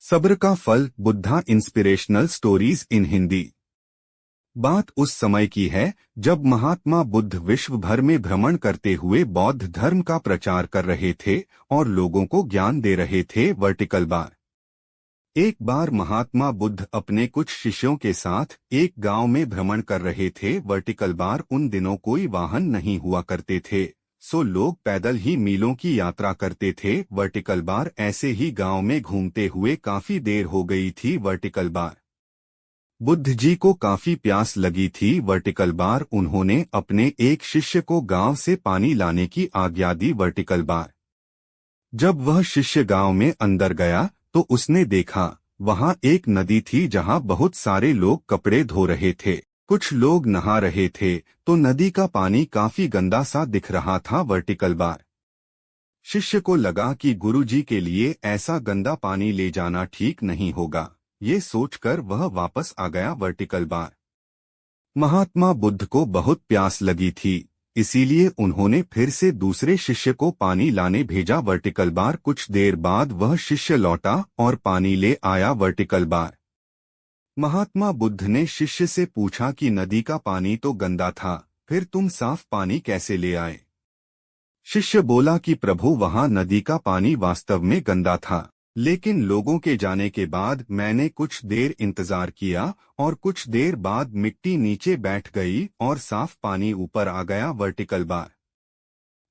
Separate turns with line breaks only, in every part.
सब्र का फल Buddha inspirational stories in Hindi. बात उस समय की है जब महात्मा बुद्ध विश्व भर में भ्रमण करते हुए बौद्ध धर्म का प्रचार कर रहे थे और लोगों को ज्ञान दे रहे थे। Vertical bar. एक बार महात्मा बुद्ध अपने कुछ शिष्यों के साथ एक गांव में भ्रमण कर रहे थे। Vertical bar. उन दिनों कोई वाहन नहीं हुआ करते थे, सो लोग पैदल ही मीलों की यात्रा करते थे। Vertical bar. ऐसे ही गांव में घूमते हुए काफी देर हो गई थी। Vertical bar. बुद्ध जी को काफी प्यास लगी थी। Vertical bar. उन्होंने अपने एक शिष्य को गांव से पानी लाने की आज्ञा दी। Vertical bar. जब वह शिष्य गांव में अंदर गया तो उसने देखा वहां एक नदी थी जहां बहुत सारे लोग कपड़े धो रहे थे। कुछ लोग नहा रहे थे तो नदी का पानी काफी गंदा सा दिख रहा था। Vertical bar. शिष्य को लगा कि गुरुजी के लिए ऐसा गंदा पानी ले जाना ठीक नहीं होगा। ये सोचकर वह वापस आ गया। Vertical bar. महात्मा बुद्ध को बहुत प्यास लगी थी, इसीलिए उन्होंने फिर से दूसरे शिष्य को पानी लाने भेजा। Vertical bar. कुछ देर बाद वह शिष्य लौटा और पानी ले आया। Vertical bar. महात्मा बुद्ध ने शिष्य से पूछा कि नदी का पानी तो गंदा था, फिर तुम साफ पानी कैसे ले आए? शिष्य बोला कि प्रभु, वहां नदी का पानी वास्तव में गंदा था, लेकिन लोगों के जाने के बाद मैंने कुछ देर इंतजार किया और कुछ देर बाद मिट्टी नीचे बैठ गई और साफ पानी ऊपर आ गया। Vertical bar.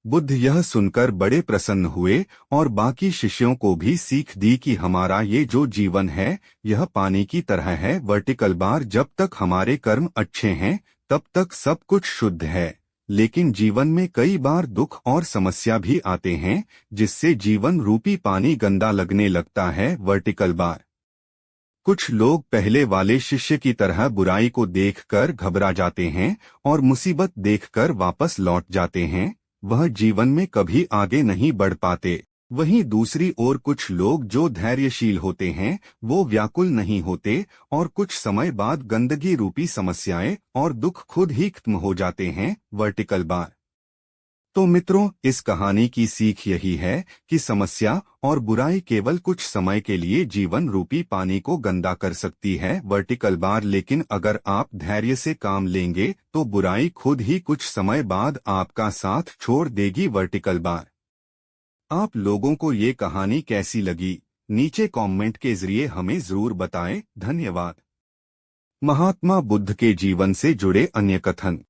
बुद्ध यह सुनकर बड़े प्रसन्न हुए और बाकी शिष्यों को भी सीख दी कि हमारा ये जो जीवन है यह पानी की तरह है। Vertical bar. जब तक हमारे कर्म अच्छे हैं तब तक सब कुछ शुद्ध है, लेकिन जीवन में कई बार दुख और समस्या भी आते हैं जिससे जीवन रूपी पानी गंदा लगने लगता है। Vertical bar. कुछ लोग पहले वाले शिष्य की तरह बुराई को देखकर घबरा जाते हैं और मुसीबत देखकर वापस लौट जाते हैं। वह जीवन में कभी आगे नहीं बढ़ पाते। वहीं दूसरी ओर कुछ लोग जो धैर्यशील होते हैं वो व्याकुल नहीं होते और कुछ समय बाद गंदगी रूपी समस्याएं और दुख खुद ही खत्म हो जाते हैं। Vertical bar. तो मित्रों, इस कहानी की सीख यही है कि समस्या और बुराई केवल कुछ समय के लिए जीवन रूपी पानी को गंदा कर सकती है। Vertical bar. लेकिन अगर आप धैर्य से काम लेंगे तो बुराई खुद ही कुछ समय बाद आपका साथ छोड़ देगी। Vertical bar. आप लोगों को ये कहानी कैसी लगी, नीचे कमेंट के जरिए हमें जरूर बताएं। धन्यवाद। महात्मा बुद्ध के जीवन से जुड़े अन्य कथन।